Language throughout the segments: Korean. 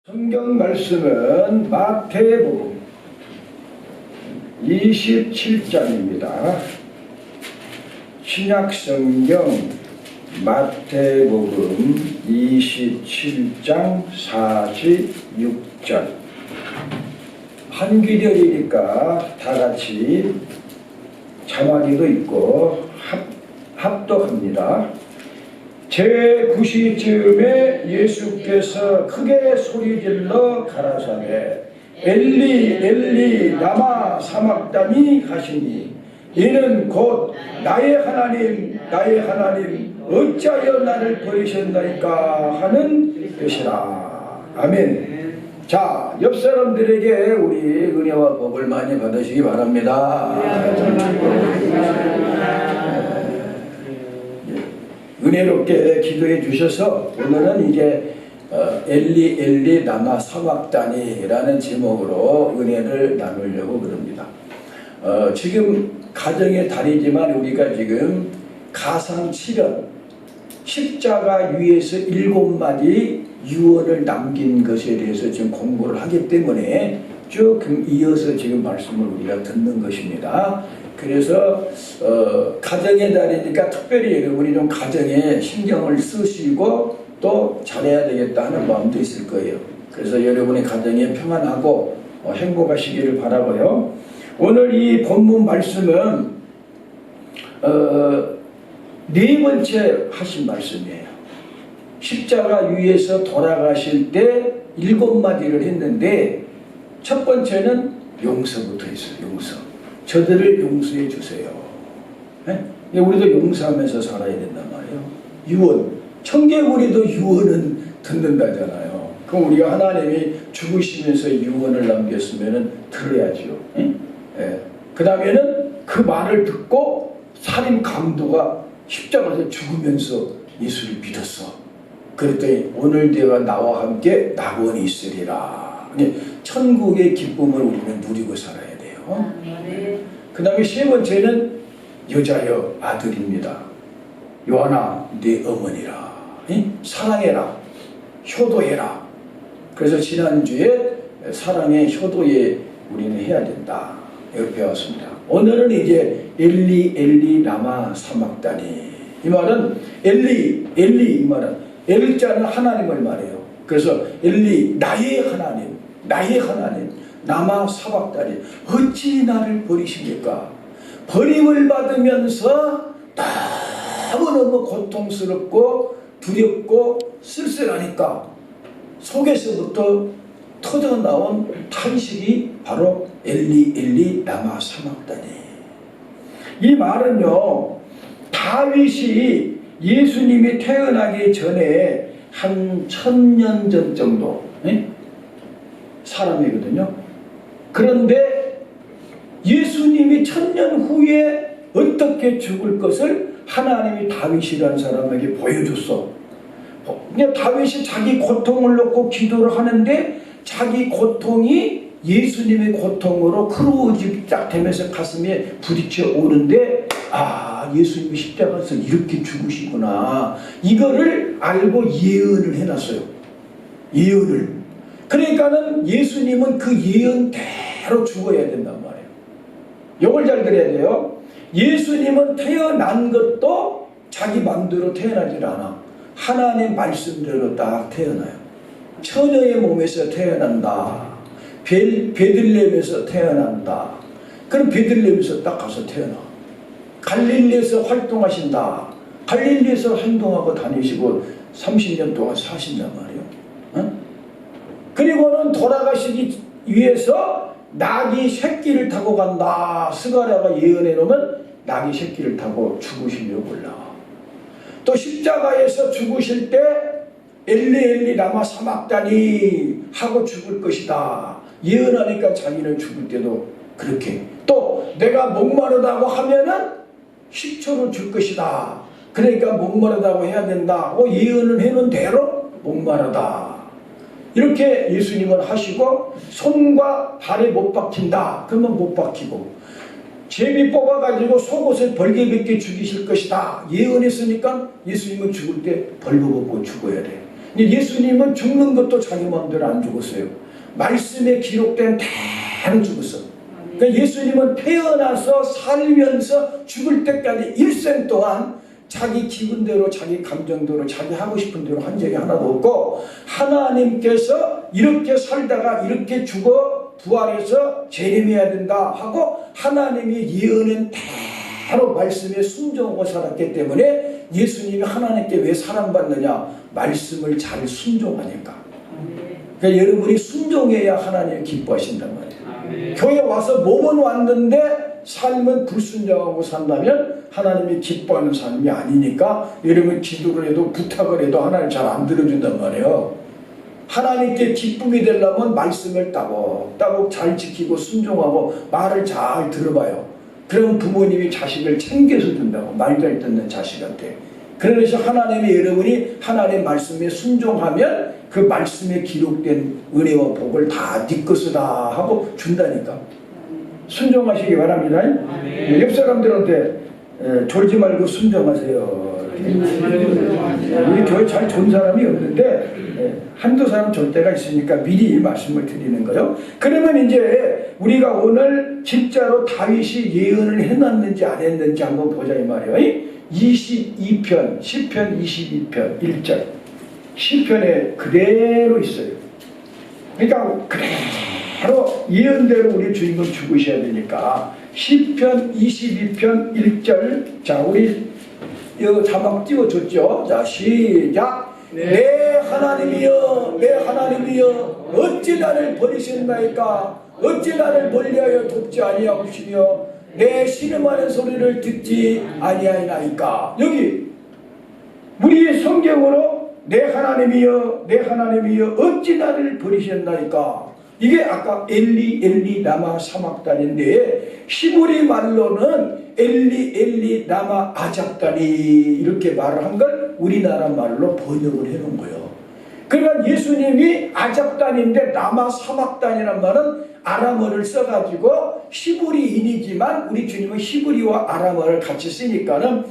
성경 말씀은 마태복음 27장입니다. 신약성경 마태복음 27장 46절. 한귀절이니까 다같이 자막이도 있고 합독합니다. 제9시쯤에 예수께서 크게 소리질러 가라사대 엘리 엘리 라마 사막다니 하시니 이는 곧 나의 하나님 나의 하나님 어찌하여 나를 버리셨나이까 하는 뜻이라. 아멘. 자, 옆 사람들에게 우리 은혜와 복을 많이 받으시기 바랍니다. 은혜롭게 기도해 주셔서 오늘은 이제 엘리 엘리 라마 사막다니라는 제목으로 은혜를 나누려고 그럽니다. 지금 가정의 달이지만 우리가 지금 가상칠언 십자가 위에서 7마디 유언을 남긴 것에 대해서 지금 공부를 하기 때문에 쭉 이어서 지금 말씀을 우리가 듣는 것입니다. 그래서 가정의 달이니까 특별히 여러분이 좀 가정에 신경을 쓰시고 또 잘해야 되겠다 하는 마음도 있을 거예요. 그래서 여러분의 가정이 평안하고 행복하시기를 바라고요. 오늘 이 본문 말씀은 네 번째 하신 말씀이에요. 십자가 위에서 돌아가실 때 7마디를 했는데 첫 번째는 용서부터 했어요. 용서. 저들을 용서해 주세요. 네? 우리도 용서하면서 살아야 된단 말이에요. 유언. 청개구리도 유언은 듣는다잖아요. 그럼 우리가 하나님이 죽으시면서 유언을 남겼으면 들어야죠. 네? 네. 그 다음에는 그 말을 듣고 살인 강도가 십자가에서 죽으면서 예수를 믿었어. 그랬더니 오늘 내가 나와 함께 낙원이 있으리라. 천국의 기쁨을 우리는 누리고 살아야 돼요. 그 다음에 세 번째는 여자여 아들입니다. 요한아 네 어머니라. 사랑해라. 효도해라. 그래서 지난주에 사랑의 효도에 우리는 해야 된다. 이걸 배웠습니다. 오늘은 이제 엘리 엘리 라마 사막다니. 이 말은 엘리 이 말은 엘자는 하나님을 말해요. 그래서 엘리 나의 하나님 나의 하나님 라마 사막다니 어찌 나를 버리십니까? 버림을 받으면서 너무너무 고통스럽고 두렵고 쓸쓸하니까 속에서부터 터져나온 탄식이 바로 엘리 엘리 라마 사막다니. 이 말은요 다윗이 예수님이 태어나기 전에 한 1000년 전 정도 사람이거든요. 그런데 예수님이 1000년 후에 어떻게 죽을 것을 하나님이 다윗이라는 사람에게 보여줬어. 그냥 다윗이 자기 고통을 놓고 기도를 하는데 자기 고통이 예수님의 고통으로 크루지작 되면서 가슴에 부딪혀 오는데 예수님이 십자가에서 이렇게 죽으시구나. 이거를 알고 예언을 해놨어요. 예언을. 그러니까는 예수님은 그 예언대로 죽어야 된단 말이에요. 이걸 잘 들어야 돼요. 예수님은 태어난 것도 자기 마음대로 태어나질 않아. 하나님 말씀대로 딱 태어나요. 처녀의 몸에서 태어난다. 베들레헴에서 태어난다. 그럼 베들레헴에서 딱 가서 태어나. 갈릴리에서 활동하신다. 갈릴리에서 행동하고 다니시고 30년 동안 사신단 말이에요. 그리고는 돌아가시기 위해서 낙이 새끼를 타고 간다. 스가랴가 예언해 놓으면 낙이 새끼를 타고 죽으시려고 올라와. 또 십자가에서 죽으실 때 엘리 엘리 라마 사막다니 하고 죽을 것이다. 예언하니까 자기는 죽을 때도 그렇게. 또 내가 목마르다고 하면은 10초로 줄 것이다. 그러니까 목마르다고 해야 된다. 예언을 해놓은 대로 목마르다. 이렇게 예수님은 하시고 손과 발에 못 박힌다. 그러면 못 박히고 제비 뽑아가지고 속옷을 벌게 벗게 죽이실 것이다. 예언했으니까 예수님은 죽을 때 벌거 벗고 죽어야 돼. 근데 예수님은 죽는 것도 자기 마음대로 안 죽었어요. 말씀에 기록된 대로 죽었어. 그러니까 예수님은 태어나서 살면서 죽을 때까지 일생 동안 자기 기분대로, 자기 감정대로, 자기 하고 싶은 대로 한 적이 하나도 없고, 하나님께서 이렇게 살다가 이렇게 죽어 부활해서 재림해야 된다 하고 하나님이 예언한 대로 말씀에 순종하고 살았기 때문에 예수님이 하나님께 왜 사랑받느냐? 말씀을 잘 순종하니까. 그러니까 여러분이 순종해야 하나님이 기뻐하신단 말이에요. 교회 와서 몸은 왔는데 삶은 불순종하고 산다면 하나님이 기뻐하는 삶이 아니니까 여러분 기도를 해도 부탁을 해도 하나님 잘 안 들어준단 말이에요. 하나님께 기쁨이 되려면 말씀을 따곡따곡 잘 지키고 순종하고 말을 잘 들어봐요. 그럼 부모님이 자식을 챙겨서 준다고, 말 잘 듣는 자식한테. 그래서 하나님이 여러분이 하나님의 말씀에 순종하면 그 말씀에 기록된 은혜와 복을 다 네 것이다 하고 준다니까. 순종하시기 바랍니다. 옆 사람들한테 졸지 말고 순종하세요. 우리 교회 잘 좋은 사람이 없는데 한두 사람 졸 때가 있으니까 미리 말씀을 드리는 거요. 그러면 이제 우리가 오늘 진짜로 다윗이 예언을 해놨는지 안 했는지 한번 보자 이 말이에요. 22편, 시편 22편 1절 시편에 그대로 있어요. 그러니까 그대로 예언대로 우리 주인공 죽으셔야 되니까 시편 22편 1절. 자, 우리 이거 자막 띄워줬죠. 자, 시작. 내 하나님이여, 내 하나님이여, 어찌 나를 버리셨나이까? 어찌 나를 멀리하여 돕지 아니하시며 내 신음하는 소리를 듣지 아니하나이까? 여기 우리 성경으로 내 하나님이여, 내 하나님이여, 어찌 나를 버리셨나이까? 이게 아까 엘리 엘리 라마 사막단인데 히브리 말로는 엘리 엘리 라마 아잡단이 이렇게 말을 한 걸 우리나라 말로 번역을 해놓은 거예요. 그러니까 예수님이 아잡단인데 라마 사막단이란 말은 아람어를 써가지고 히브리인이지만 우리 주님은 히브리와 아람어를 같이 쓰니까는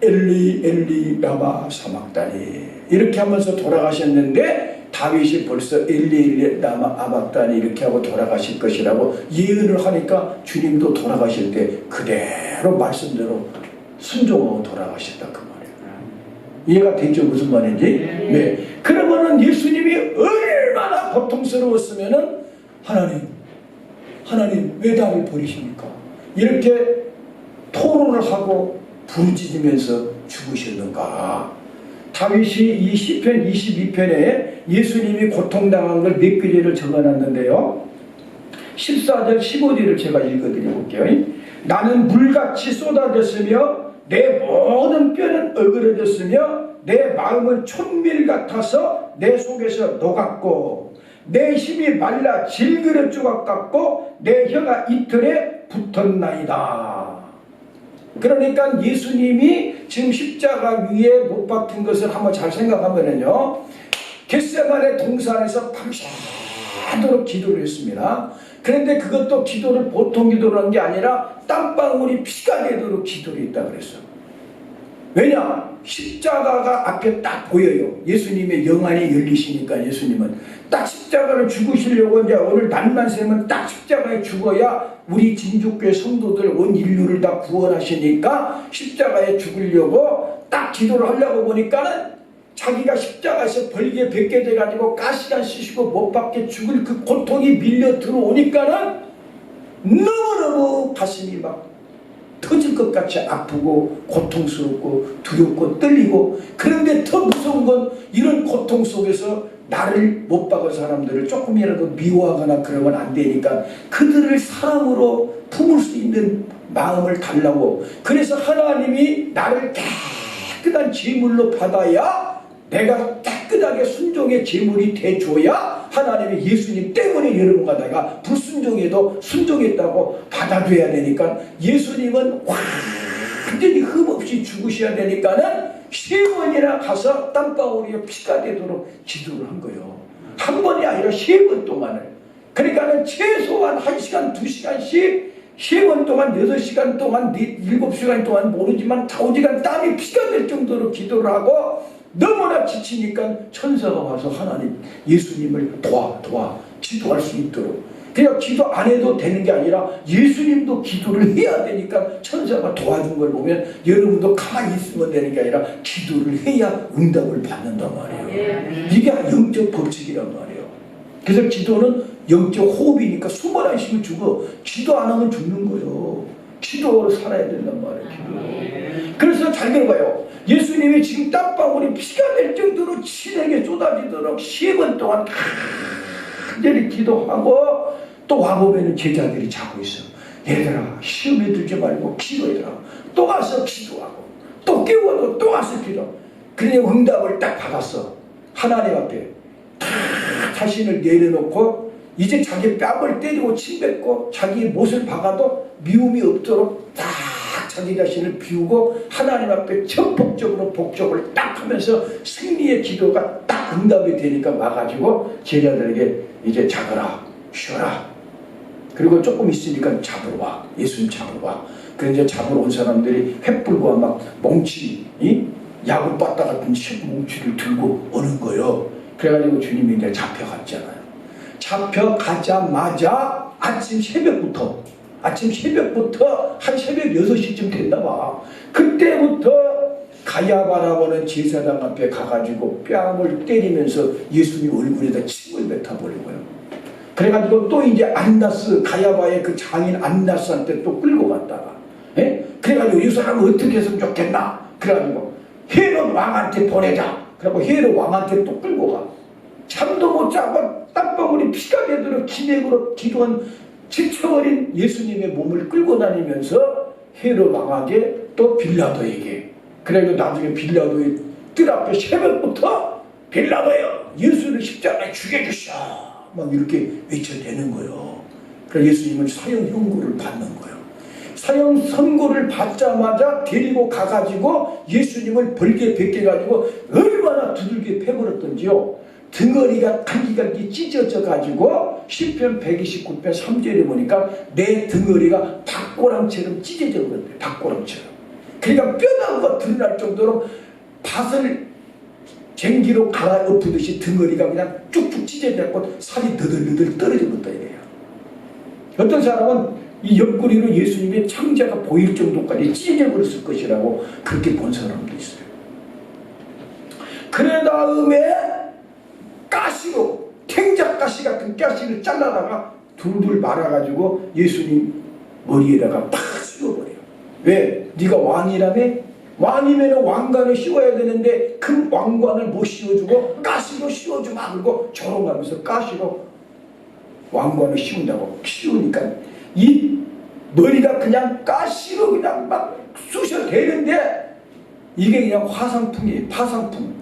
엘리 엘리 라마 사막단이 이렇게 하면서 돌아가셨는데 다윗이 벌써 엘리 라마 아박단이 이렇게 하고 돌아가실 것이라고 예언을 하니까 주님도 돌아가실 때 그대로 말씀대로 순종하고 돌아가셨다 그 말이에요. 이해가 됐죠? 무슨 말인지? 네. 그러면은 예수님이 얼마나 고통스러웠으면은 하나님 왜 나를 버리십니까? 이렇게 토론을 하고 부르짖으면서 죽으셨는가? 다윗이 이 시편 22편에 예수님이 고통당한 걸 몇 구절을 적어놨는데요. 14절 15절을 제가 읽어드려볼게요. 나는 물같이 쏟아졌으며 내 모든 뼈는 어그러졌으며 내 마음은 촛밀 같아서 내 속에서 녹았고 내 힘이 말라 질그릇 조각 같고 내 혀가 이틀에 붙었나이다. 그러니까 예수님이 지금 십자가 위에 못 박힌 것을 한번 잘 생각하면요, 겟세마네 동산에서 밤새도록 기도를 했습니다. 그런데 그것도 기도를 보통 기도를 한 게 아니라 땀방울이 피가 되도록 기도를 했다 그랬어. 왜냐? 십자가가 앞에 딱 보여요. 예수님의 영안이 열리시니까. 예수님은 딱 십자가를 죽으시려고 이제 오늘 날만 새면 딱 십자가에 죽어야 우리 진주교회 성도들 온 인류를 다 구원하시니까 십자가에 죽으려고 딱 기도를 하려고 보니까는 자기가 십자가에서 벌게 벗게 돼가지고 가시가 쑤시고 못 박게 죽을 그 고통이 밀려 들어오니까는 너무너무 가슴이 막 터질 것 같이 아프고 고통스럽고 두렵고 떨리고, 그런데 더 무서운 건 이런 고통 속에서 나를 못 박은 사람들을 조금이라도 미워하거나 그러면 안 되니까 그들을 사랑으로 품을 수 있는 마음을 달라고. 그래서 하나님이 나를 깨끗한 제물로 받아야 내가 깨끗하게 순종의 제물이 돼줘야 하나님이 예수님 때문에 여러분과 내가 불순종해도 순종했다고 받아줘야 되니까 예수님은 완전히 흠없이 죽으셔야 되니까는 3번이나 가서 땀방울이 피가 되도록 기도를 한 거예요. 한 번이 아니라 3번 동안을. 그러니까는 최소한 1시간, 2시간씩 3번 동안 8시간 동안 7시간 동안 모르지만 좌우지간 땀이 피가 될 정도로 기도를 하고 너무나 지치니까 천사가 와서 하나님 예수님을 도와 기도할 수 있도록, 그냥 기도 안 해도 되는 게 아니라 예수님도 기도를 해야 되니까 천사가 도와준 걸 보면 여러분도 가만히 있으면 되는 게 아니라 기도를 해야 응답을 받는단 말이에요. 이게 영적 법칙이란 말이에요. 그래서 기도는 영적 호흡이니까 숨을 안 쉬면 죽어. 기도 안 하면 죽는 거예요. 기도로 살아야 된단 말이에요. 기도. 그래서 잘 들어봐요. 예수님이 지금 땀방울이 피가 될 정도로 진에게 쏟아지도록 10번 동안 간절히 기도하고, 또 와보면 제자들이 자고 있어. 얘들아 시험에 들지 말고 기도해라. 또 가서 기도하고, 또 깨워도 또 가서 기도. 그래 응답을 딱 받았어. 하나님 앞에 다 자신을 내려놓고 이제 자기 뺨을 때리고 침뱉고 자기 못을 박아도 미움이 없도록 딱 자기 자신을 비우고 하나님 앞에 전폭적으로 복종을 딱 하면서 승리의 기도가 딱 응답이 되니까 와가지고 제자들에게 이제 자거라, 쉬어라. 그리고 조금 있으니까 잡으러 와. 예수님 잡으러 와. 그래서 이제 잡으러 온 사람들이 횃불과 막 몽치, 야구바따 같은 몽치를 들고 오는 거예요. 그래가지고 주님이 이제 잡혀갔잖아요. 잡혀가자마자 아침 새벽부터 한 새벽 6시쯤 됐나 봐. 그때부터 가야바라고 하는 제사장 앞에 가가지고 뺨을 때리면서 예수님 얼굴에다 침을 뱉어버린 거예요. 그래가지고 또 이제 안나스, 가야바의 그 장인 안나스한테 또 끌고 갔다가, 그래가지고 이 사람은 어떻게 했으면 좋겠나? 그래가지고 헤롯 왕한테 보내자. 그리고 헤롯 왕한테 또 끌고 가. 잠도 못 자고 땀방울이 피가 되도록 기맥으로 기도한 지쳐버린 예수님의 몸을 끌고 다니면서 헤롯 왕에게 또 빌라도에게, 그래가지고 나중에 빌라도의 뜰 앞에 새벽부터 빌라도여 예수를 십자가에 죽여주시오 막 이렇게 외쳐대는 거예요. 그래서 예수님은 사형 선고를 받는 거예요. 사형 선고를 받자마자 데리고 가가지고 예수님을 벌게 벗겨가지고 얼마나 두들겨 패버렸던지요. 등어리가 갈기갈기 찢어져 가지고 시편 129편 3절에 보니까 내 등어리가 닭고랑처럼 찢어져 버렸대요. 닭고랑처럼. 그러니까 뼈다구가 드러날 정도로 밭을 쟁기로 갈아엎듯이 등어리가 그냥 쭉쭉 찢어져갖고 살이 너덜너덜 떨어져 버렸다 이래요. 어떤 사람은 이 옆구리로 예수님의 창자가 보일 정도까지 찢어져 버렸을 것이라고 그렇게 본 사람도 있어요. 그래 다음에 가시로, 탱자가시 같은 가시를 잘라다가 둘둘 말아가지고 예수님 머리에다가 팍 씌워버려요. 왜? 네가 왕이라며? 왕이면 왕관을 씌워야 되는데 그 왕관을 못 씌워주고 가시로 씌워주마. 그리고 조롱하면서 가시로 왕관을 씌운다고. 씌우니까 이 머리가 그냥 가시로 그냥 막 쑤셔대는데 이게 그냥 화상풍이에요. 파상풍.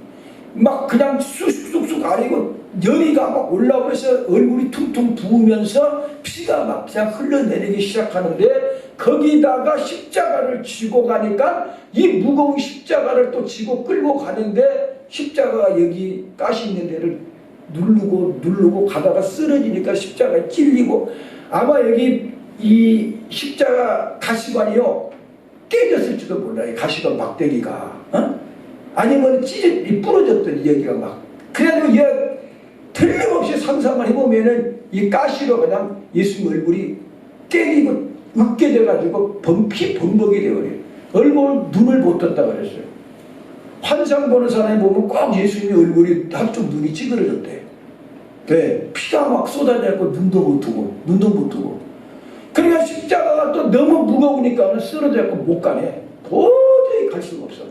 막 그냥 쑥쑥쑥 아니고 열이가 막 올라오면서 얼굴이 퉁퉁 부으면서 피가 막 그냥 흘러내리기 시작하는데, 거기다가 십자가를 쥐고 가니까 이 무거운 십자가를 또 쥐고 끌고 가는데 십자가가 여기 가시 있는 데를 누르고 가다가 쓰러지니까 십자가에 찔리고, 아마 여기 이 십자가 가시관이요 깨졌을지도 몰라요. 가시관 막대기가 아니면 부러졌더니 여기가 막. 그래가지고 얘 틀림없이 상상을 해보면은 이 가시로 그냥 예수님 얼굴이 때리고 으깨져가지고 피 범벅이 되어버려요. 얼굴 눈을 못 떴다 그랬어요. 환상 보는 사람이 보면 꼭 예수님의 얼굴이 한쪽 눈이 찌그러졌대. 네, 피가 막 쏟아져갖고 눈도 못 뜨고. 그러니까 십자가가 또 너무 무거우니까 쓰러져갖고 못 가네. 도저히 갈 수가 없어.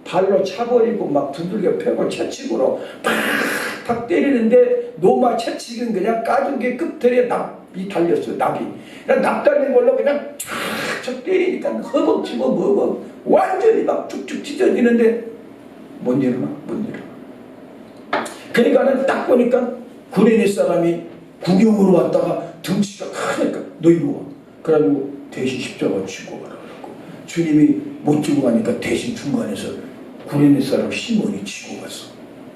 발로 차버리고 막 두들겨 패고 채찍으로 팍팍 때리는데 노마 채찍은 그냥 가죽의 끝털에 납이 달렸어요. 납이. 납 달린 걸로 그냥 촥촥 때리니까 허벅지고 뭐고 완전히 막 쭉쭉 찢어지는데 못 일어나. 그러니까는 딱 보니까 구레네 사람이 구경으로 왔다가 덩치가 크니까 너 이리 와. 그래가지고 대신 십자가 쥐고 가라고. 주님이 못 쥐고 가니까 대신 중간에서 구레네 사람 시몬이 쥐고 갔어.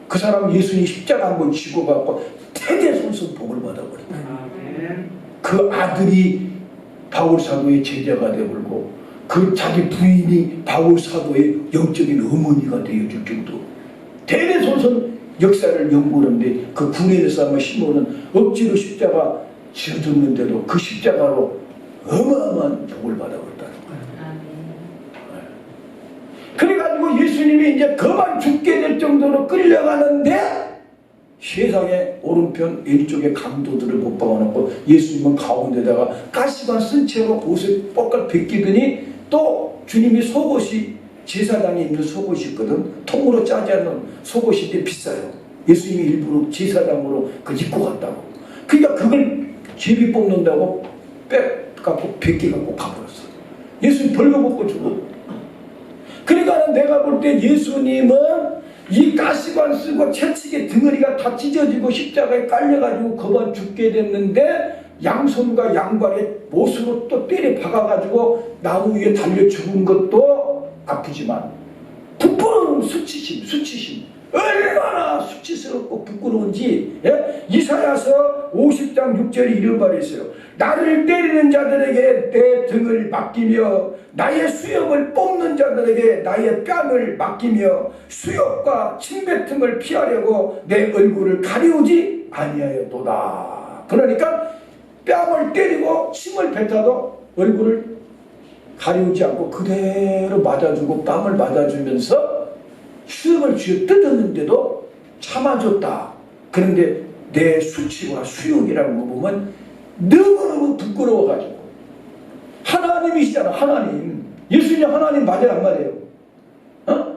그 사람 예수님 십자가 한번 쥐고 가고 대대손손 복을 받아버렸다. 그 아들이 바울 사도의 제자가 되어버리고 그 자기 부인이 바울 사도의 영적인 어머니가 되어줄 정도 역사를 연구하는데 그 구레에서 한번 시몬은 억지로 십자가 지어줬는데도 그 십자가로 어마어마한 복을 받아버렸다는 거예요. 그래가지고 예수님이 이제 그만 죽게 될 정도로 끌려가는데 세상의 오른편 왼쪽에 강도들을 못 박아놓고 예수님은 가운데다가 가시관 쓴 채로 옷을 뻑갈 벗기더니 또 주님이 속옷이 제사장에 입는 속옷이 있거든. 통으로 짜지 않는 속옷인데 비싸요. 예수님이 일부러 제사장으로 그걸 입고 갔다고. 그러니까 그걸 제비 뽑는다고 빼갖고 벗겨갖고 가버렸어. 예수님 벌거벗고 죽어. 그러니까 내가 볼 때 예수님은 이 가시관 쓰고 채찍에 등어리가 다 찢어지고 십자가에 깔려가지고 그만 죽게 됐는데 양손과 양발에 못으로 또 때려 박아가지고 나무 위에 달려 죽은 것도 아프지만 부끄러운 수치심 얼마나 수치스럽고 부끄러운지 이사야서 50장 6절에 이런 말이 있어요. 나를 때리는 자들에게 내 등을 맡기며 나의 수염을 뽑는 자들에게 나의 뺨을 맡기며 수욕과 침뱉음을 피하려고 내 얼굴을 가리우지 아니하였도다. 그러니까 뺨을 때리고 침을 뱉어도 얼굴을 가리우지 않고 그대로 맞아주고 뺨을 맞아주면서 수염을 쥐어 뜯었는데도 참아줬다. 그런데 내 수치와 수욕이라는 거 보면 너무너무 부끄러워가지고 하나님이시잖아. 하나님. 예수님 하나님 맞아요 안 맞아요? 어?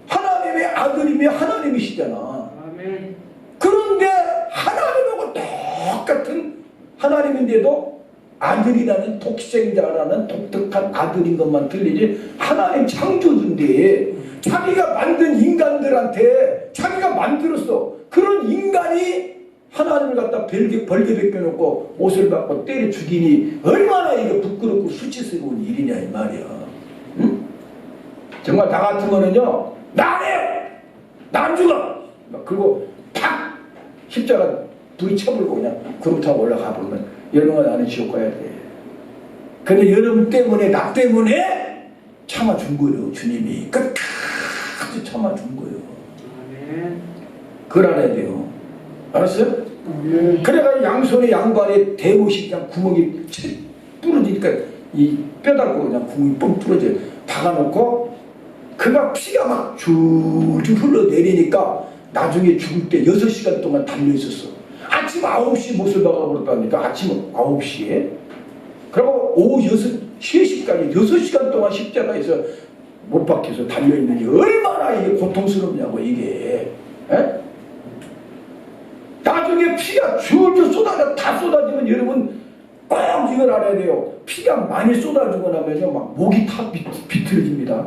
하나님의 아들이며 하나님이시잖아. 아멘. 그런데 하나님하고 똑같은 하나님인데도 아들이라는 독생자라는 독특한 아들인 것만 들리지 하나님 창조주인데 자기가 만든 인간들한테 자기가 만들었어. 그런 인간이 하나님을 갖다 벌게 벗겨놓고 옷을 받고 때려 죽이니 얼마나 이거 부끄럽고 수치스러운 일이냐 이 말이야. 응? 정말 나 같으면은요 난 죽어. 그리고 팍 십자가 불이 쳐불고 그냥 그룹 타고 올라가 보면 여러분 나는 지옥 가야 돼. 근데 여러분 때문에 나 때문에 참아준 거예요. 주님이 끝까지 참아준 거예요. 그걸 알아야 돼요. 알았어요? 그래가 양손에 양발에 대못이 그냥 구멍이 부러지니까 이 뼈다고 그냥 구멍이 뻥 뚫어져요. 박아놓고 그가 피가 막 줄줄 흘러내리니까 나중에 죽을 때 6시간 동안 달려있었어. 아침 9시에 못을 박아버렸다니까. 아침 9시에. 그리고 오후 3시까지 6시간 동안 십자가에서 못 박혀서 달려있는 게 얼마나 이게 고통스럽냐고 이게. 에? 나중에 피가 줄줄 다 쏟아지면 여러분 꼭 이걸 알아야 돼요. 피가 많이 쏟아지고 나면요 막 목이 다 비틀어집니다.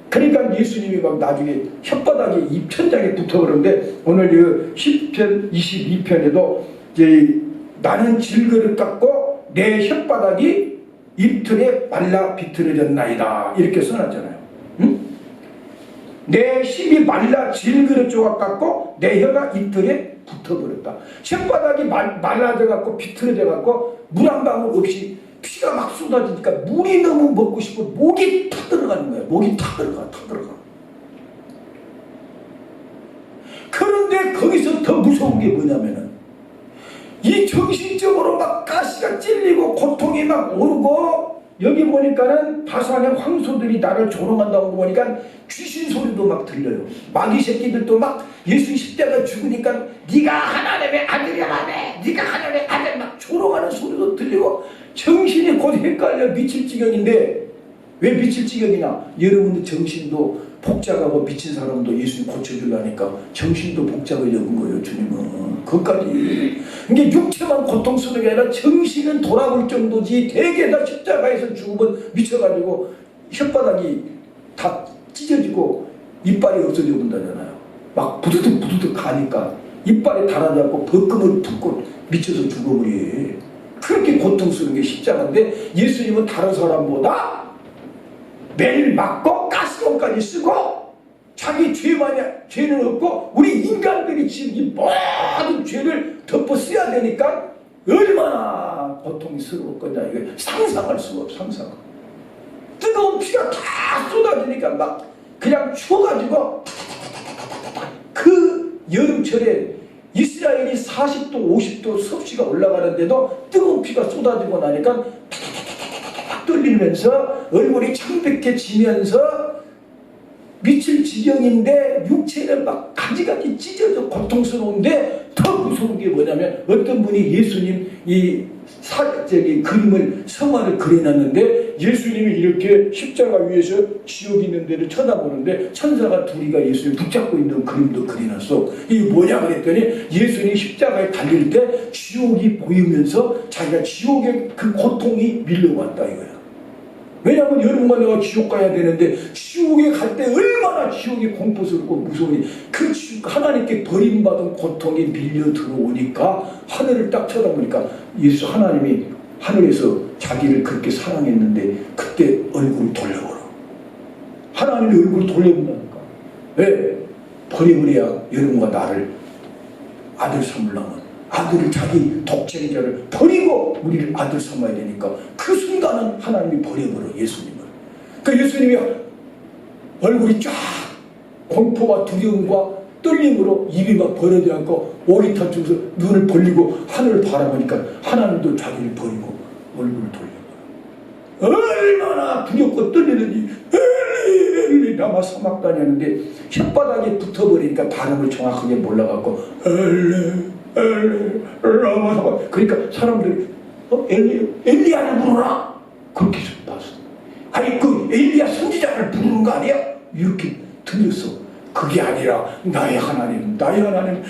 그러니까 예수님이 막 나중에 혓바닥에 이 천장에 붙어버렸는데 오늘 그 10편 22편에도 이제 나는 질그릇 같고 내 혓바닥이 입틀에 말라 비틀어졌나이다 이렇게 써놨잖아요. 응? 내 힘이 말라 질그릇 조각 같고 내 혀가 입틀에 붙어버렸다. 혓바닥이 말라져갖고 비틀어져갖고 물 한 방울 없이 피가 막 쏟아지니까 물이 너무 먹고 싶고 목이 탁 들어가는 거야. 목이 탁 들어가. 그런데 거기서 더 무서운 게 뭐냐면은 이 정신적으로 막 가시가 찔리고 고통이 막 오르고 여기 보니까는 바산의 황소들이 나를 조롱한다고 보니까 귀신 소리도 막 들려요. 마귀 새끼들도 막 예수 십자가 죽으니까 네가 하나님의 아들이라며 네가 하나님의 아들 막 조롱하는 소리도 들리고 정신이 곧 헷갈려 미칠 지경인데 왜 미칠 지경이냐? 여러분의 정신도 복잡하고 미친 사람도 예수님 고쳐주려니까 정신도 복잡을 엮은 거예요. 주님은 그것까지 이게 육체만 고통스러운 게 아니라 정신은 돌아볼 정도지. 대개 다 십자가에서 죽으면 미쳐가지고 혓바닥이 다 찢어지고 이빨이 없어져 본다잖아요. 막 부두득 가니까 이빨이 달아져갖고 벗금을 붓고 미쳐서 죽어버리. 그렇게 고통스러운 게 십자가인데 예수님은 다른 사람보다 매일 맞고 가스통까지 쓰고 자기 죄는 없고 우리 인간들이 지은 이 모든 죄를 덮어 써야 되니까 얼마나 고통스러울 거냐 이거 상상할 수가 없어. 상상. 뜨거운 피가 다 쏟아지니까 막 그냥 추워가지고 그 여름철에 이스라엘이 40도 50도 섭씨가 올라가는데도 뜨거운 피가 쏟아지고 나니까 탁탁탁탁탁 떨리면서 얼굴이 창백해지면서 미칠 지경인데 육체는 막 가지가지 찢어져 고통스러운데 더 무서운 게 뭐냐면 어떤 분이 예수님 그림을 성화를 그려놨는데 예수님이 이렇게 십자가 위에서 지옥 있는 데를 쳐다보는데 천사가 둘이가 예수님 붙잡고 있는 그림도 그려놨어. 이게 뭐냐 그랬더니 예수님이 십자가에 달릴 때 지옥이 보이면서 자기가 지옥의 그 고통이 밀려왔다 이거야. 왜냐하면 여러분과 내가 지옥 가야 되는데 지옥에 갈 때 얼마나 지옥이 공포스럽고 무서우니 그 하나님께 버림받은 고통이 밀려 들어오니까 하늘을 딱 쳐다보니까 예수 하나님이 하늘에서 자기를 그렇게 사랑했는데 그때 얼굴을 돌려버려. 하나님이 얼굴을 돌려본다니까. 왜? 버려버려야 여러분과 나를 아들 삼으려면 아들을 자기 독생자를 버리고 우리를 아들 삼아야 되니까 그 순간은 하나님이 버려버려 예수님을. 그 예수님이 얼굴이 쫙 공포와 두려움과 떨림으로 입이 막 벌어져 갖고 오리탄 쪽에서 눈을 벌리고 하늘을 바라보니까 하나님도 자기를 버리고 얼굴을 돌려버려. 얼마나 두렵고 떨리는지 엘리 라마 사막단이 하는데 혓바닥에 붙어버리니까 발음을 정확하게 몰라갖고 엘리 라마 사막. 그러니까 사람들이 엘리야를 부르라 그렇게 봤어. 아니 그 엘리야 선지자를 부르는 거 아니야? 이렇게 들렸어. 그게 아니라 나의 하나님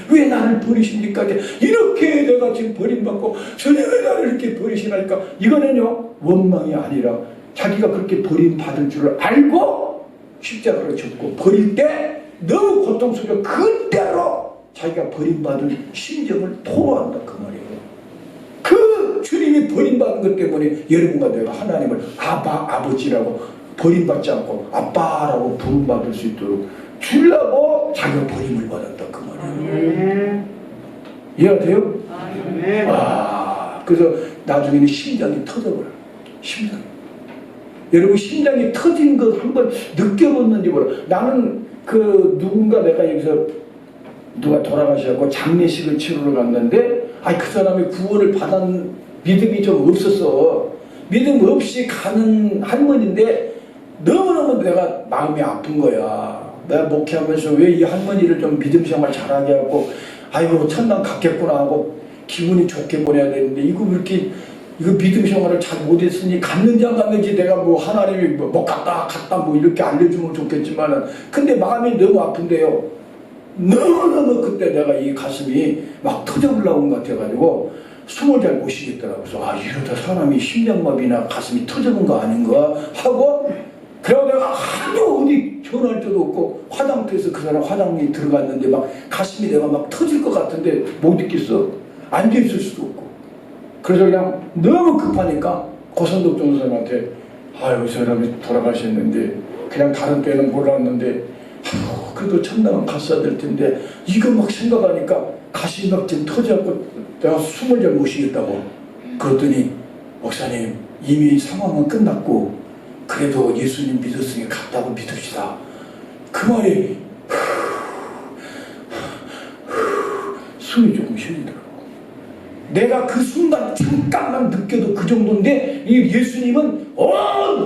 왜 나를 버리십니까? 이렇게 내가 지금 버림받고 주님 왜 나를 이렇게 버리시나니까 이거는요 원망이 아니라 자기가 그렇게 버림받을 줄을 알고 십자가를 졌고 버릴 때 너무 고통스러워 그대로 자기가 버림받은 심정을 토로한다 그 말이에요. 그 주님이 버림받은 것 때문에 여러분과 내가 하나님을 아버지라고 버림받지 않고 아빠라고 부름받을 수 있도록 주려고 자기가 버림을 받았다 그 말이에요. 이해가 돼요? 그래서 나중에는 심장이 터져버려요. 심장이. 여러분 심장이 터진 거 한번 느껴봤는지 몰라. 나는 그 누군가 내가 여기서 누가 돌아가셔서 장례식을 치르러 갔는데 그 사람이 구원을 받은 믿음이 좀 없었어. 믿음 없이 가는 할머니인데 너무너무 내가 마음이 아픈 거야. 내가 목회하면서 왜 이 할머니를 좀 믿음 생활 잘하게 하고 아이고 천당 갔겠구나 하고 기분이 좋게 보내야 되는데 이거 이렇게 이거 믿음 생활을 잘 못했으니 갔는지 안 갔는지 내가 뭐 하나님이 뭐 갔다 뭐 이렇게 알려주면 좋겠지만은 근데 마음이 너무 아픈데요. 너무너무 그때 내가 이 가슴이 막 터져 올라온 것 같아가지고 숨을 잘 못 쉬겠더라고. 그래서 이러다 사람이 심장마비나 가슴이 터져본 거 아닌가 하고 그래서 내가 하도 어디 전화할 때도 없고 화장터에서 그 사람 화장실에 들어갔는데 막 가슴이 내가 막 터질 것 같은데 못 있겠어. 앉아있을 수도 없고 그래서 그냥 너무 급하니까 고선덕 전도사님한테 이 사람이 돌아가셨는데 그냥 다른 때는 몰랐는데 그래도 천당은 갔어야 될 텐데 이거 막 생각하니까 가슴이 막 지금 터져갖고 내가 숨을 잘 못 쉬겠다고 그랬더니 목사님 이미 상황은 끝났고 그래도 예수님 믿었으니 갔다고 믿읍시다. 그 말이 숨이 조금 쉬리더라고. 내가 그 순간 잠깐만 느껴도 그 정도인데 이 예수님은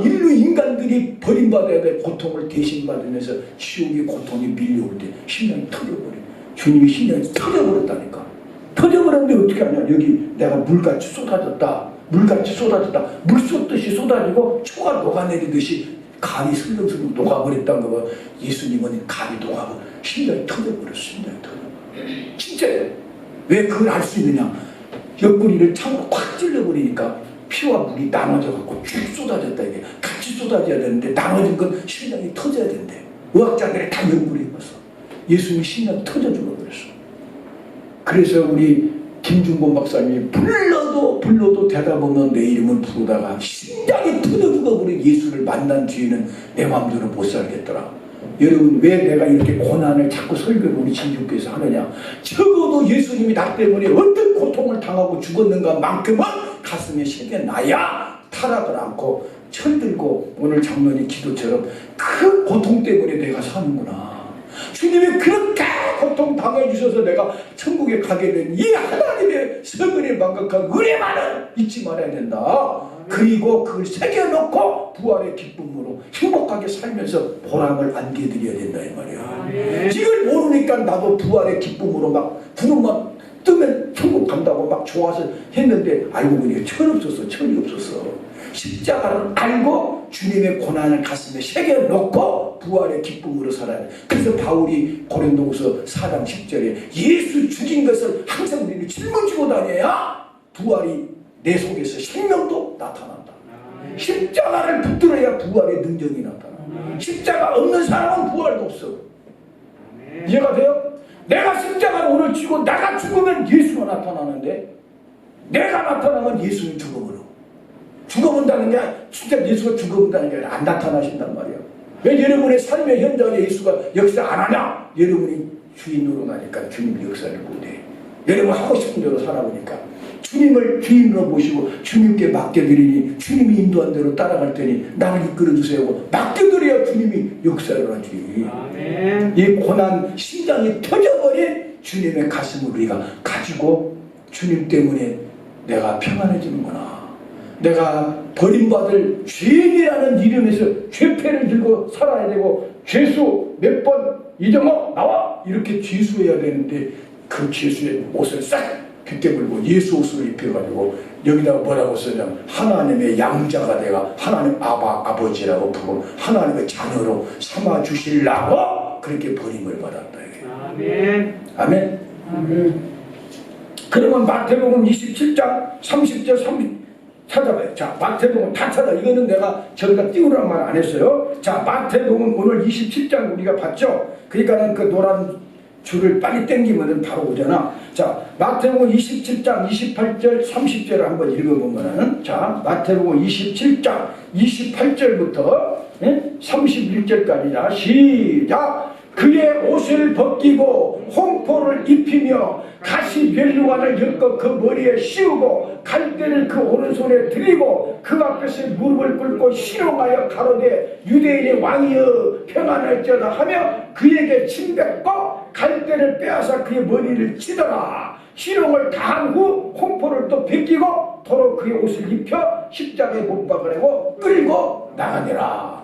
인류 인간들이 버림받아야 될 고통을 대신 받으면서 지옥의 고통이 밀려올 때 심장이 터져버려. 주님이 심장이 터져버렸다니까. 터져버렸는데 어떻게 하냐. 여기 내가 물같이 쏟아졌다. 물 쏟듯이 쏟아지고 초가 녹아내리듯이 간이 슬렁슬렁 녹아버렸다는 거 봐. 예수님은 간이 녹아버려. 심장이 터져버렸어. 심장이 터져버려. 진짜예요. 왜 그걸 알 수 있느냐. 옆구리를 창으로 꽉 찔러버리니까 피와 물이 나눠져갖고 쭉 쏟아졌다. 이게 같이 쏟아져야 되는데 나눠진 건 심장이 터져야 된대. 의학자들이 다 연구를 해봤어. 예수님이 심장이 터져 죽어버렸어. 그래서 우리 김중곤 박사님이 불러도 대답 없는 내 이름을 부르다가 심장이 터져 죽어버린 예수를 만난 뒤에는 내 마음대로 못 살겠더라. 여러분 왜 내가 이렇게 고난을 자꾸 설교를 우리 진주교에서 하느냐. 적어도 예수님이 나 때문에 어떤 고통을 당하고 죽었는가 만큼은 가슴에 새겨놔야 타락을 않고 철들고 오늘 장로님 기도처럼 그 고통 때문에 내가 사는구나. 주님이 그렇게 고통 당해주셔서 내가 천국에 가게 된 이 하나님의 성은의 만극한 은혜만은 잊지 말아야 된다. 그리고 그걸 새겨놓고 부활의 기쁨으로 행복하게 살면서 보람을 안겨드려야 된다 이 말이야. 이걸 모르니까 나도 부활의 기쁨으로 막 구름만 뜨면 천국 간다고 막 좋아서 했는데 알고 보니 천이 없었어. 십자가를 알고 주님의 고난을 가슴에 새겨놓고 부활의 기쁨으로 살아야 돼. 그래서 바울이 고린도후서 4장 10절에 예수 죽인 것을 항상 우리는 짊어지고 다녀야 부활이 내 속에서 생명도 나타난다. 십자가를 붙들어야 부활의 능력이 나타나. 십자가 없는 사람은 부활도 없어. 이해가 돼요? 내가 십자가를 오늘 쥐고 내가 죽으면 예수가 나타나는데 내가 나타나면 예수는 죽어버려. 죽어본다는 게 진짜 예수가 죽어본다는 게 아니라 안 나타나신단 말이야. 왜 여러분의 삶의 현장에 예수가 역사 안 하냐? 여러분이 주인으로 나니까 주님 역사를 못해. 여러분 하고 싶은 대로 살아보니까 주님을 주인으로 모시고 주님께 맡겨드리니 주님이 인도한 대로 따라갈 테니 나를 이끌어주세요 하고 맡겨드려야 주님이 역사를 하지. 아멘. 이 고난 심장이 터져버린 주님의 가슴을 우리가 가지고 주님 때문에 내가 평안해지는구나. 내가 버림받을 죄인이라는 이름에서 죄패를 들고 살아야 되고 죄수 몇 번 이정호 나와 이렇게 죄수해야 되는데 그 죄수의 옷을 싹 벗겨버리고 예수 옷을 입혀가지고 여기다가 뭐라고 쓰냐면 하나님의 양자가 내가 하나님 아버지라고 부르고 하나님의 자녀로 삼아주시려고 그렇게 버림을 받았다. 아멘. 아멘. 아멘. 그러면 마태복음 27장 30절 30 찾아봐요. 자, 마태복음 다 찾아. 이거는 내가 저기다 띄우라는 말 안 했어요. 자, 마태복음 오늘 27장 우리가 봤죠? 그러니까는 그 노란 줄을 빨리 당기면 바로 오잖아. 자, 마태복음 27장 28절 30절을 한번 읽어보면은 자, 마태복음 27장 28절부터 31절까지다. 시작! 그의 옷을 벗기고 홍포를 입히며 가시 멸류관을 엮어 그 머리에 씌우고 갈대를 그 오른손에 들이고 그 앞에서 무릎을 꿇고 신용하여 가로되 유대인의 왕이여 평안할지어다 하며 그에게 침뱉고 갈대를 빼앗아 그의 머리를 치더라. 신용을 다한 후 홍포를 또 벗기고 도로 그의 옷을 입혀 십자가에 못 박으려고 끌고 나가니라.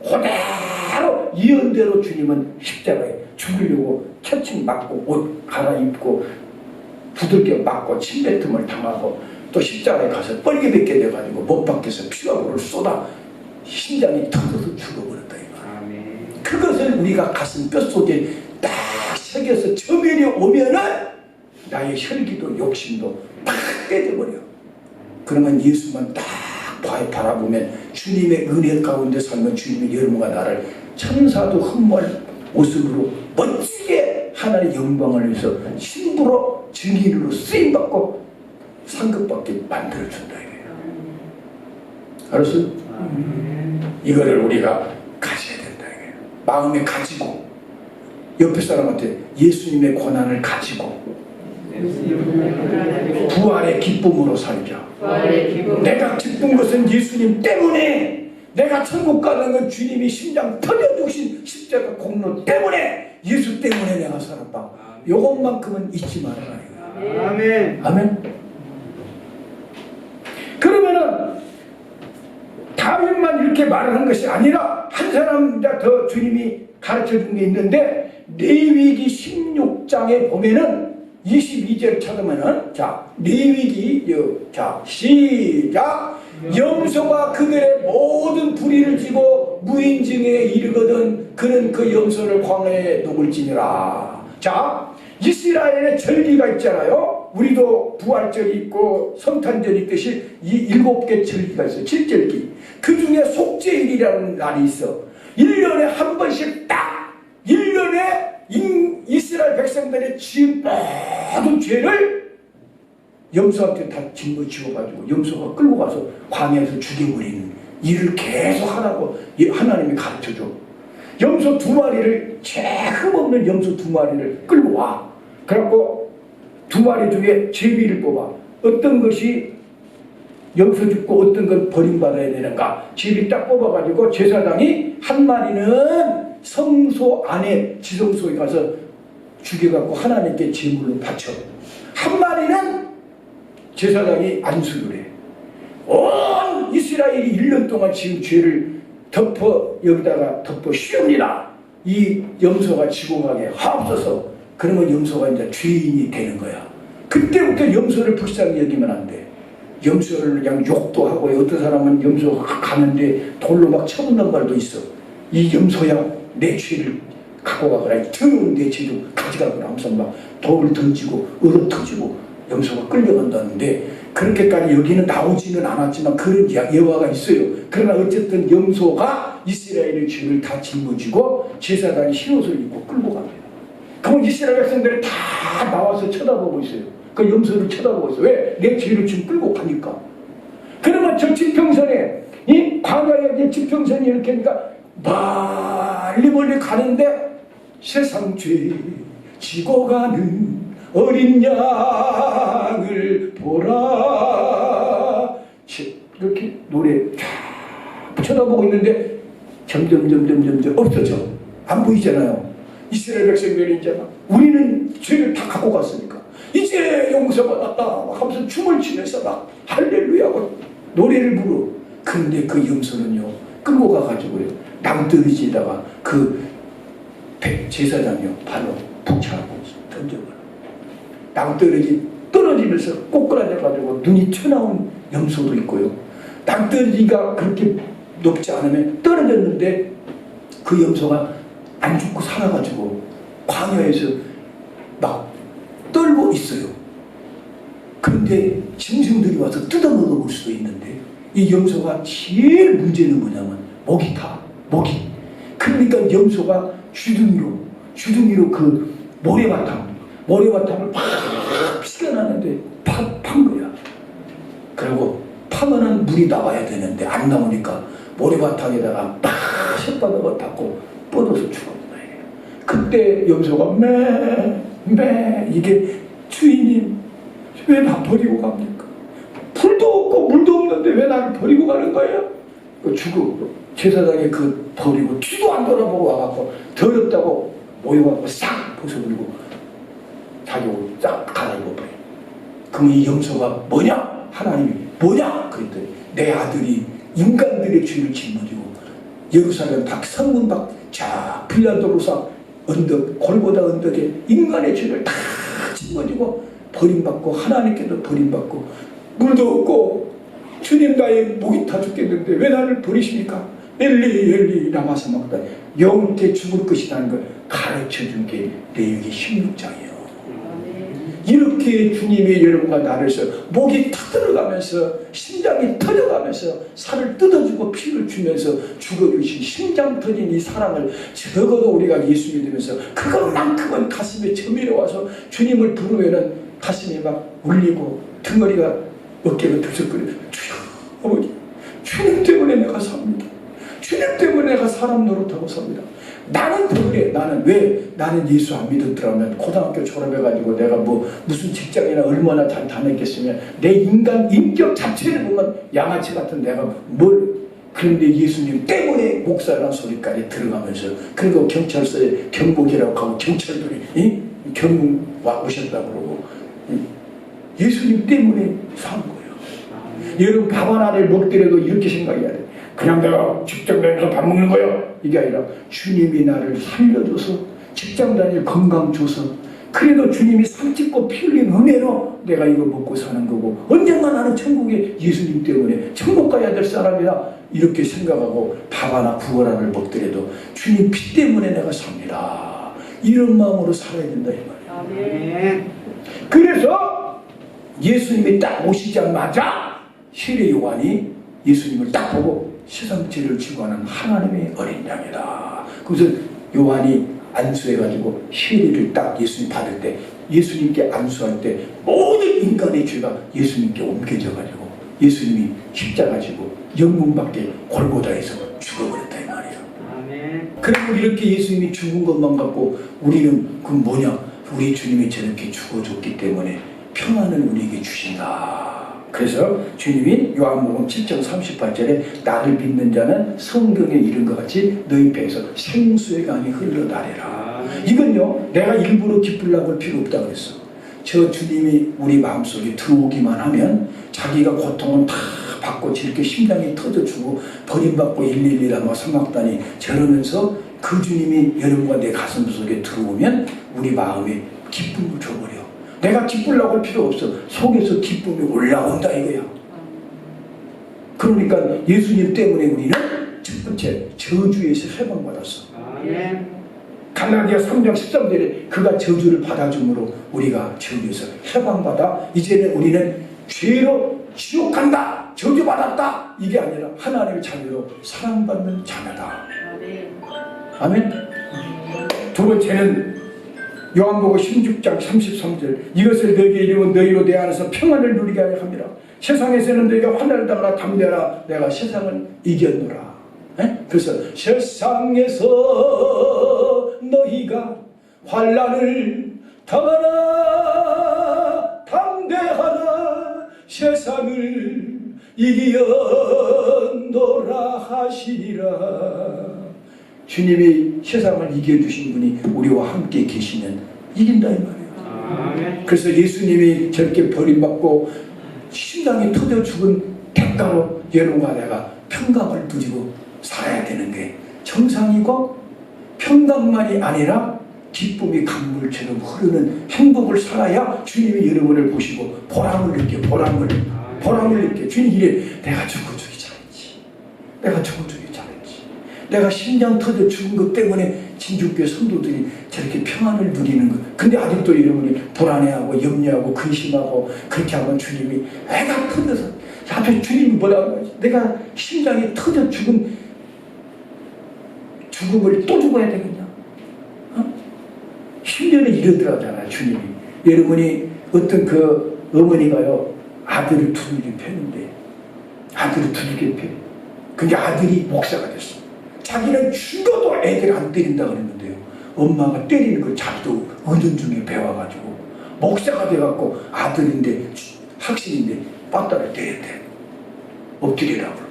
그대로 예언대로 주님은 십자가에 죽으려고 채찍 맞고 옷 갈아입고 두들겨 맞고 침뱉음을 당하고 또 십자가에 가서 뻘게 벗게 돼가지고 못 박혀서 피와 물을 쏟아 심장이 터져서 죽어버렸다 이 말. 그것을 우리가 가슴 뼛속에 딱 새겨서 저면이 오면은 나의 혈기도 욕심도 팍 깨져버려. 그러면 예수만 딱 바라보면 주님의 은혜 가운데 살면 주님이 여러분과 나를 천사도 흠몰 모습으로 멋지게 하나님의 영광을 위해서 신부로 증인으로 쓰임받고 상급받게 만들어준다 이거예요. 알았어? 이거를 우리가 가져야 된다 이거예요. 마음에 가지고 옆에 사람한테 예수님의 고난을 가지고 부활의 기쁨으로 살자. 내가 기쁜 것은 예수님 때문에, 내가 천국 가는 건 주님이 심장 터져주신 십자가 공로 때문에, 예수 때문에 내가 살았다. 요것만큼은 잊지 말아라. 아멘. 아멘. 그러면은 다윗만 이렇게 말을 한 것이 아니라 한 사람 더 주님이 가르쳐 준 게 있는데 레위기 16장에 보면은 22절 찾으면은 자 레위기 자 시작 염소가 그들의 모든 불의를 지고 무인증에 이르거든 그는 그 염소를 광야에 놓을지니라. 자 이스라엘의 절기가 있잖아요. 우리도 부활절이 있고 성탄절이 있듯이 이 7개 절기가 있어요. 7절기. 그 중에 속죄일이라는 날이 있어. 1년에 한 번씩 딱 1년에 이스라엘 백성들의 지은 모든 죄를 염소한테 다 짊어지워가지고 염소가 끌고 가서 광야에서 죽여버리는 일을 계속 하라고 하나님이 가르쳐줘. 염소 2마리를 죄 흠없는 염소 2마리를 끌고 와. 그래갖고 2마리 중에 제비를 뽑아. 어떤 것이 염소 죽고 어떤 건 버림받아야 되는가. 제비 딱 뽑아가지고 제사장이 한 마리는 성소 안에 지성소에 가서 죽여갖고 하나님께 제물로 바쳐. 한 마리는 제사장이 안수를 해. 온 이스라엘이 1년 동안 지은 죄를 여기다가 덮어 씌웁니다. 이 염소가 지공하게 하옵소서. 그러면 염소가 이제 죄인이 되는 거야. 그때부터 염소를 불쌍히 여기면 안 돼. 염소를 그냥 욕도 하고, 어떤 사람은 염소 가는데 돌로 막 쳐놓는 말도 있어. 이 염소야, 내 죄를 갖고 가거라. 더러운 내 죄도 가져가거라 하면서 막 돌을 던지고 얼어 터지고 염소가 끌려간다는데, 그렇게까지 여기는 나오지는 않았지만 그런 예화가 있어요. 그러나 어쨌든 염소가 이스라엘의 죄를 다 짊어지고 제사장이 흰옷을 입고 끌고 갑니다. 그럼 이스라엘 백성들이 다 나와서 쳐다보고 있어요. 그 염소를 쳐다보고 있어요. 왜? 내 죄를 지금 끌고 가니까. 그러면 저 지평선에, 이 광야의 지평선이 이렇게 하니까 멀리 가는데 세상 죄 지고 가는 어린 양을 보라. 이렇게 노래 쫙 쳐다보고 있는데 점점 없어져. 안 보이잖아요. 이스라엘 백성들이 이제 막 우리는 죄를 다 갖고 갔으니까 이제 용서받았다 하면서 춤을 추면서 막 할렐루야고 노래를 부르. 그런데 그 염소는요 끌고 가가지고요 낭떠러지에다가 그 제사장이요 발로 푹 차고 던져버려. 낭떠러지 떨어지면서 꼬꾸라져가지고 눈이 튀어나온 염소도 있고요. 낭떠러지가 그렇게 높지 않으면 떨어졌는데 그 염소가 안 죽고 살아가지고 광야에서 막 떨고 있어요. 그런데 짐승들이 와서 뜯어먹어 볼 수도 있는데, 이 염소가 제일 문제는 뭐냐면 목이 타. 목이. 그러니까 염소가 주둥이로 그 모래바탕을 팍 피겨나는데 판 거야. 그리고 파면은 물이 나와야 되는데 안 나오니까 모래바탕에다가 팍 혓바닥을 받고 뻗어서 죽었다. 그때 염소가 매 이게 주인님 왜 나 버리고 갑니까? 풀도 없고 물도 없는데 왜 나를 버리고 가는 거예요? 죽고 제사장이 그 버리고 뒤도 안 돌아보고 와갖고 더럽다고 모여갖고 싹 벗어버리고 자기 옷 싹 갈아입어버려. 그럼 이 염소가 뭐냐? 하나님이 뭐냐? 그랬더니 내 아들이 인간들의 죄를 짊어지고 예루살렘 밖 성문 밖 자 빌라도로사 언덕 골고다 언덕에 인간의 죄를 다 짊어지고 버림받고 하나님께도 버림받고 물도 없고 주님 나의 목이 타 죽겠는데 왜 나를 버리십니까? 엘리 라마 사막다. 영원히 죽을 것이라는 걸 가르쳐준 게 레위기 16장이에요. 이렇게 주님이 여러분과 나를 써 목이 터들어가면서 심장이 터져가면서 살을 뜯어주고 피를 주면서 죽어주신 심장 터진 이 사랑을 적어도 우리가 예수 믿으면서 그것만큼은 가슴에 저밀어 와서 주님을 부르면은 가슴이 막 울리고 등허리가 어깨가 들썩거리고 주여 아버지 주님 때문에 내가 삽니다. 주님 때문에 내가 사람 노릇하고 삽니다. 나는 그래. 나는 왜? 나는 예수 안 믿었더라면 고등학교 졸업해가지고 내가 뭐 무슨 직장이나 얼마나 잘 다녔겠으면 내 인간 인격 자체를 보면 양아치 같은 내가 뭘. 그런데 예수님 때문에 목사라는 소리까지 들어가면서 그리고 경찰서에 경복이라고 하고 경찰들이 경문 와 오셨다고 그러고 예수님 때문에 산 거예요. 여러분 밥 하나를 먹더라도 이렇게 생각해야 돼. 그냥 내가 직장 다니면서 밥 먹는 거예요. 이게 아니라 주님이 나를 살려줘서 직장 다닐 건강 줘서 그래도 주님이 살 찢고 피 흘린 은혜로 내가 이거 먹고 사는 거고 언젠가 나는 천국에 예수님 때문에 천국 가야 될 사람이라 이렇게 생각하고 밥 하나 국어 하나를 먹더라도 주님 피 때문에 내가 삽니다. 이런 마음으로 살아야 된다 이 말이에요. 그래서 예수님이 딱 오시자마자 세례 요한이 예수님을 딱 보고 세상 죄를 지고 하는 하나님의 어린 양이다. 그래서 요한이 안수해가지고 세례를 딱 예수님 받을 때 예수님께 안수할 때 모든 인간의 죄가 예수님께 옮겨져가지고 예수님이 십자가 지고 영문 밖에 골고다에서 죽어버렸다 이 말이에요. 아멘. 그리고 이렇게 예수님이 죽은 것만 갖고 우리는 그 뭐냐? 우리 주님이 저렇게 죽어줬기 때문에 평안을 우리에게 주신다. 그래서 주님이 요한복음 7장 38절에 나를 믿는 자는 성경에 이른 것 같이 너희 배에서 생수의 강이 흘러나리라. 이건요 내가 일부러 기쁘려고 할 필요 없다고 그랬어. 저 주님이 우리 마음속에 들어오기만 하면 자기가 고통은 다 받고 저렇게 심장이 터져주고 버림받고 111라 삼각단이 저러면서 그 주님이 여러분과 내 가슴 속에 들어오면 우리 마음에 기쁨을 줘버려. 내가 기쁘려고 할 필요 없어. 속에서 기쁨이 올라온다 이거야. 그러니까 예수님 때문에 우리는 첫 번째 저주에서 해방받았어. 갈라디아 3장 13절에 그가 저주를 받아줌으로 우리가 저주에서 해방받아 이제는 우리는 죄로 지옥 간다, 저주받았다 이게 아니라 하나님의 자녀로 사랑받는 자녀다. 아멘. 두 번째는 요한복음 16장 33절 이것을 너희에게 이르면 너희로 내 안에서 평안을 누리게 하려 함이라. 세상에서는 너희가 환난을 당하나 담대하라 내가 세상을 이겼노라. 그래서 세상에서 너희가 환난을 당하나 담대하라 세상을 이겼노라 하시리라. 주님이 세상을 이겨주신 분이 우리와 함께 계시면 이긴다 이 말이에요. 그래서 예수님이 저렇게 버림받고 심장이 터져 죽은 대가로 여러분과 내가 평강을 누리고 살아야 되는 게 정상이고 평강만이 아니라 기쁨이 강물처럼 흐르는 행복을 살아야 주님이 여러분을 보시고 보람을 느껴. 보람을 느껴. 주님이 이래 내가 죽어주기 잘했지. 내가 죽어주기 잘했지. 내가 심장 터져 죽은 것 때문에 진주교회 성도들이 저렇게 평안을 누리는 것. 근데 아직도 여러분이 불안해하고 염려하고 근심하고 그렇게 하면 주님이 애가 터져서 앞에 주님이 뭐라고 하지? 내가 심장이 터져 죽음을 또 죽어야 되겠냐? 10년을 이러더라잖아요 주님이. 여러분이 어떤 그 어머니가요 아들을 두들겨 패는데 아들을 두들겨 패. 근데 아들이 목사가 됐어. 자기는 죽어도 애들 안 때린다 그랬는데요 엄마가 때리는 걸 자기도 은연중에 배워가지고 목사가 돼갖고 아들인데 학생인데 빠따를 때렸대. 엎드리라고 그러고.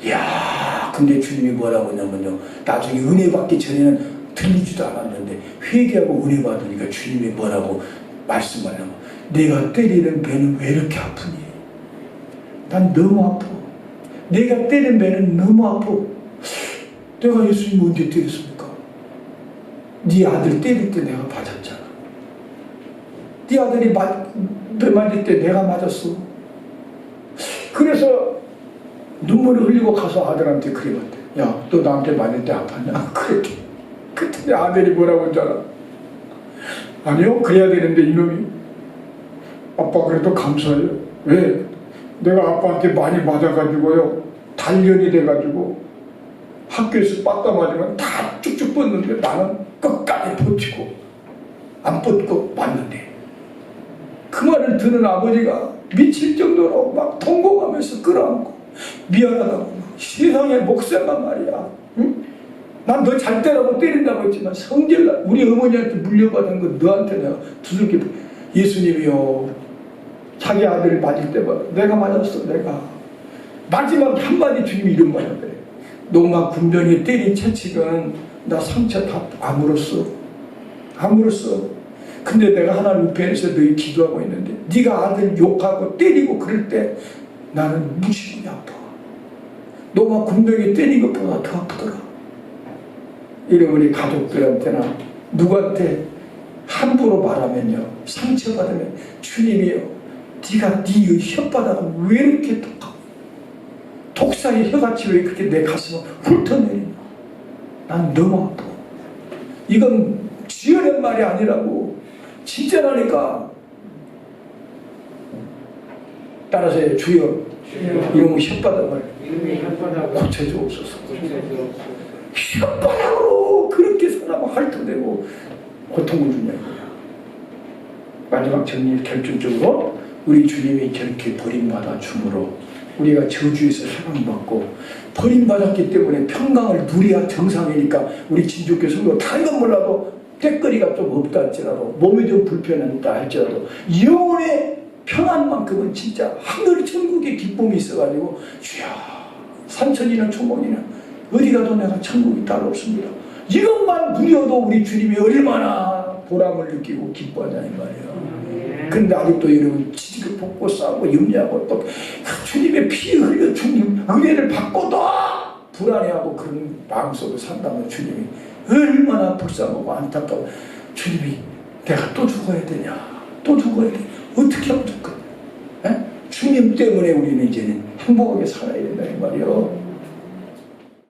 이야 근데 주님이 뭐라고 하냐면요 나중에 은혜 받기 전에는 들리지도 않았는데 회개하고 은혜 받으니까 주님이 뭐라고 말씀하냐면 내가 때리는 배는 왜 이렇게 아프니? 난 너무 아파. 내가 때린 배는 너무 아파. 내가 예수님 언제 때렸습니까? 네 아들 때릴 때 내가 맞았잖아. 네 아들이 너 맞을 때 내가 맞았어. 그래서 눈물을 흘리고 가서 아들한테 그래 봤대. 야, 너 나한테 맞을 때 아팠냐? 그랬대. 그때 아들이 뭐라고 했잖아. 아니요, 그래야 되는데 이놈이 아빠 그래도 감사해요. 왜? 내가 아빠한테 많이 맞아가지고요 단련이 돼가지고 학교에서 빠따 맞으면 다 쭉쭉 뻗는데 나는 끝까지 버티고 안 뻗고 맞는데 그 말을 듣는 아버지가 미칠 정도로 막 통곡하면서 끌어안고 미안하다고 세상에 목사가 말이야. 응? 난 너 잘 때라고 때린다고 했지만 성질나 우리 어머니한테 물려받은 거 너한테 내가 두들겨. 예수님이요 자기 아들을 맞을 때마다 내가 맞았어. 내가 마지막 한마디 주님이 이런 말을 그래. 너가 군병이 때린 채찍은 나 상처 다 아물었어. 근데 내가 하나님 우편에서 너희 기도하고 있는데 네가 아들 욕하고 때리고 그럴 때 나는 무심히 아파. 너가 군병이 때린 것보다 더 아프더라. 이런 우리 가족들한테나 누구한테 함부로 말하면요 상처받으면 주님이요 네가 네 혓바닥은 왜 이렇게 독하고 독사의 혀같이 왜 그렇게 내 가슴을 훑어내리나. 난 너무 아파. 이건 지어낸 말이 아니라고 진짜라니까. 따라서 해요. 주여 이놈의 혓바닥을 고쳐주옵소서. 혓바닥으로 그렇게 사람을 핥아대고 고통을 주냐. 마지막 정리 결정적으로 우리 주님이 저렇게 버림받아 줌으로 우리가 저주에서 해방받고 버림받았기 때문에 평강을 누려야 정상이니까 우리 진주교회 성도 다른 건 몰라도 때거리가 좀 없다 할지라도 몸이 좀 불편하다 할지라도 영혼의 평안만큼은 진짜 하늘 천국의 기쁨이 있어가지고 주야 산천이나 초목이나 어디 가도 내가 천국이 따로 없습니다. 이것만 누려도 우리 주님이 얼마나 보람을 느끼고 기뻐하냐 이 말이에요. 근데 아직도 여러분 지지고 볶고 싸우고 염려하고 또 주님의 피 흘려 주님 은혜를 받고도 불안해하고 그런 마음속으로 산다면 주님이 얼마나 불쌍하고 안타까워. 주님이 내가 또 죽어야 되냐, 또 죽어야 되냐, 어떻게 하면 좋겠냐. 주님 때문에 우리는 이제는 행복하게 살아야 된다 이 말이요.